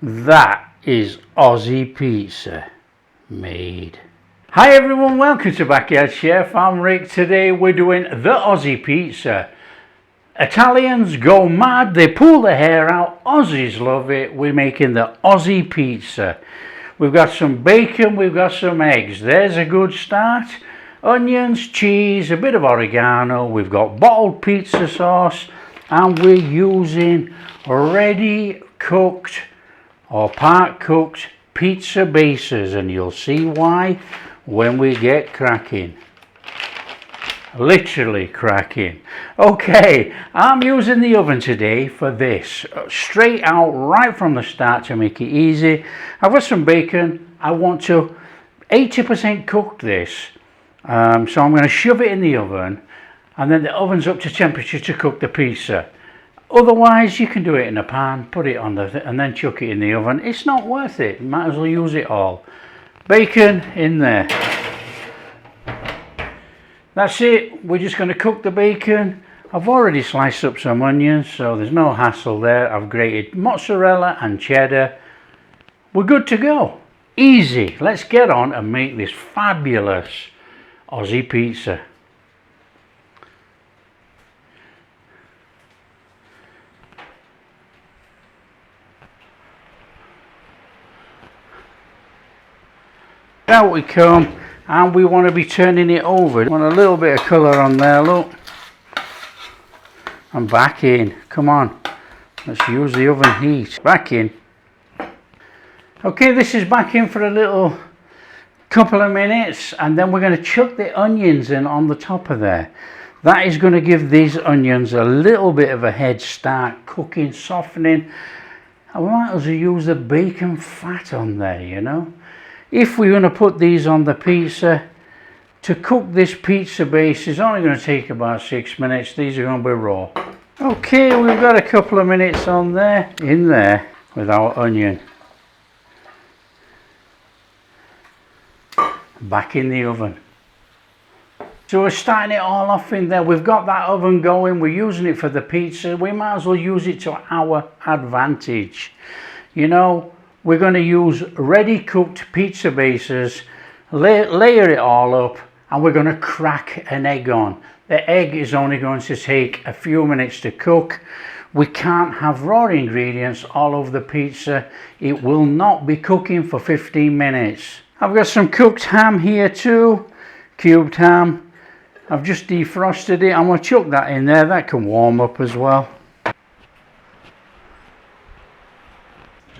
That is Aussie pizza made. Hi everyone, welcome to Backyard Chef. I'm Rick. Today we're doing the Aussie pizza. Italians go mad, they pull their hair out. Aussies love it. We're making the Aussie pizza. We've got some bacon, we've got some eggs. There's a good start. Onions, cheese, a bit of oregano. We've got bottled pizza sauce, and we're using ready cooked or part cooked pizza bases, and you'll see why when we get cracking. Literally cracking. Okay, I'm using the oven today for this, straight out right from the start to make it easy. I've got some bacon. I want to 80% cook this, so I'm going to shove it in the oven, and then the oven's up to temperature to cook the pizza. Otherwise, you can do it in a pan, put it on and then chuck it in the oven. It's not worth it. You might as well use it all. Bacon in there. That's it. We're just going to cook the bacon. I've already sliced up some onions, so there's no hassle there. I've grated mozzarella and cheddar. We're good to go. Easy. Let's get on and make this fabulous Aussie pizza. Out we come, and we want to be turning it over. Want a little bit of colour on there, look. And back in. Come on, let's use the oven heat. Back in. Okay, this is back in for a little couple of minutes, and then we're going to chuck the onions in on the top of there. That is going to give these onions a little bit of a head start, cooking, softening. And we might as well use the bacon fat on there, you know. If we're going to put these on the pizza, to cook this pizza base is only going to take about 6 minutes. These are going to be raw. Okay, we've got a couple of minutes on there, in there with our onion. Back in the oven. So we're starting it all off in there. We've got that oven going. We're using it for the pizza. We might as well use it to our advantage. You know, we're going to use ready cooked pizza bases, layer it all up, and we're going to crack an egg on. The egg is only going to take a few minutes to cook. We can't have raw ingredients all over the pizza. It will not be cooking for 15 minutes. I've got some cooked ham here too, cubed ham. I've just defrosted it. I'm going to chuck that in there. That can warm up as well.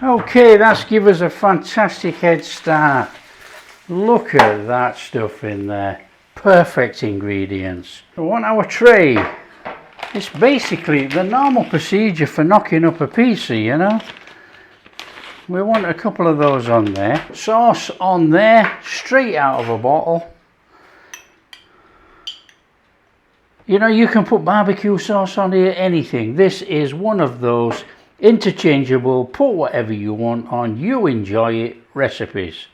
Okay, that's give us a fantastic head start. Look at that stuff in there. Perfect ingredients. We want our tray. It's basically the normal procedure for knocking up a pizza, you know. We want a couple of those on there. Sauce on there, straight out of a bottle. You know, you can put barbecue sauce on here, anything. This is one of those interchangeable, put whatever you want on, you enjoy it recipes.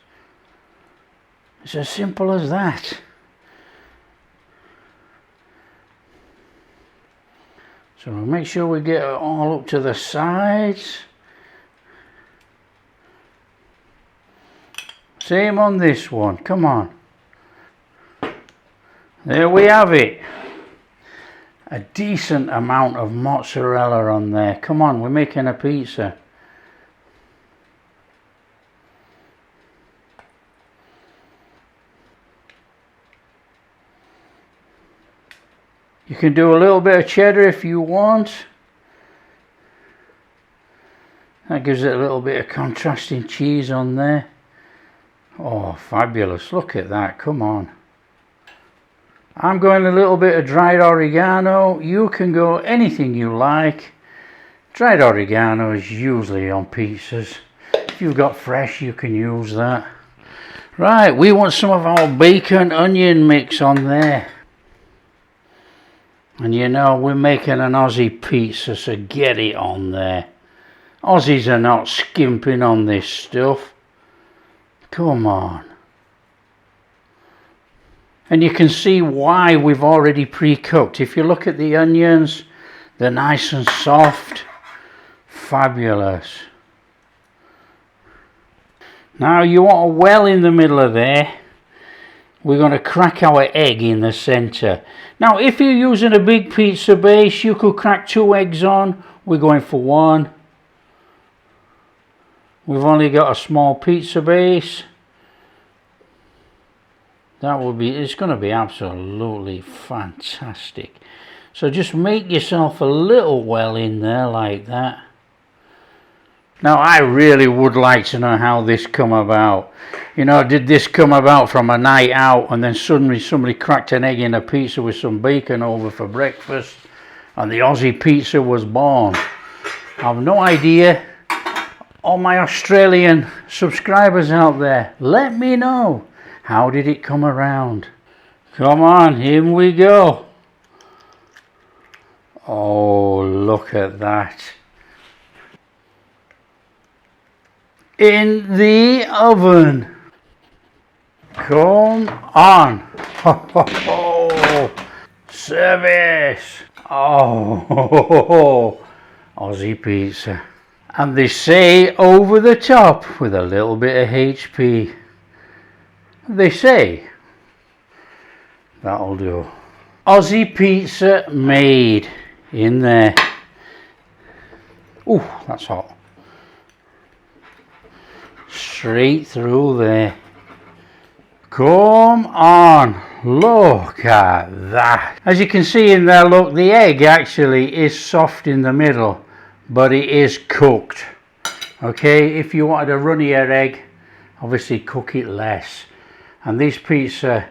It's as simple as that. So we'll make sure we get it all up to the sides. Same on this one, come on. There we have it. A decent amount of mozzarella on there. Come on, we're making a pizza. You can do a little bit of cheddar if you want. That gives it a little bit of contrasting cheese on there. Oh, fabulous. Look at that. Come on. I'm going a little bit of dried oregano. You can go anything you like. Dried oregano is usually on pizzas. If you've got fresh, you can use that. Right, we want some of our bacon onion mix on there. And you know, we're making an Aussie pizza, so get it on there. Aussies are not skimping on this stuff. Come on. And you can see why we've already pre-cooked. If you look at the onions, they're nice and soft. Fabulous. Now you want a well in the middle of there. We're going to crack our egg in the centre. Now if you're using a big pizza base, you could crack 2 eggs on. We're going for 1. We've only got a small pizza base. It's going to be absolutely fantastic. So just make yourself a little well in there like that. Now I really would like to know how this come about. You know, did this come about from a night out and then suddenly somebody cracked an egg in a pizza with some bacon over for breakfast and the Aussie Pizza was born? I have no idea. All my Australian subscribers out there, let me know. How did it come around? Come on, in we go. Oh, look at that. In the oven. Come on. Service. Oh, Aussie Pizza. And they say over the top with a little bit of HP. They say that'll do. Aussie Pizza made in there. Oh, that's hot. Straight through there. Come on, look at that. As you can see in there, look, the egg actually is soft in the middle, but it is cooked. Okay, if you wanted a runnier egg, obviously cook it less. And these pizza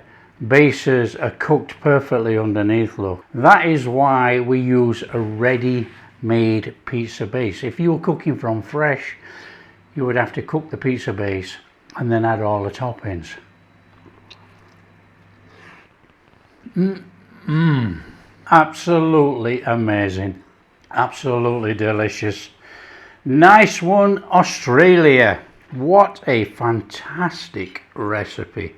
bases are cooked perfectly underneath, look. That is why we use a ready-made pizza base. If you were cooking from fresh, you would have to cook the pizza base and then add all the toppings. Absolutely amazing. Absolutely delicious. Nice one, Australia. What a fantastic recipe.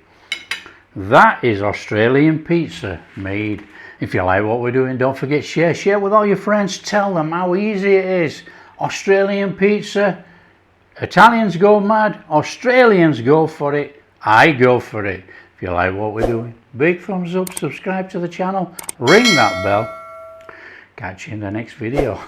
That is Australian pizza made. If you like what we're doing, don't forget share with all your friends. Tell them how easy it is. Australian pizza. Italians go mad, Australians go for it, I go for it. If you like what we're doing, big thumbs up, subscribe to the channel, ring that bell. Catch you in the next video.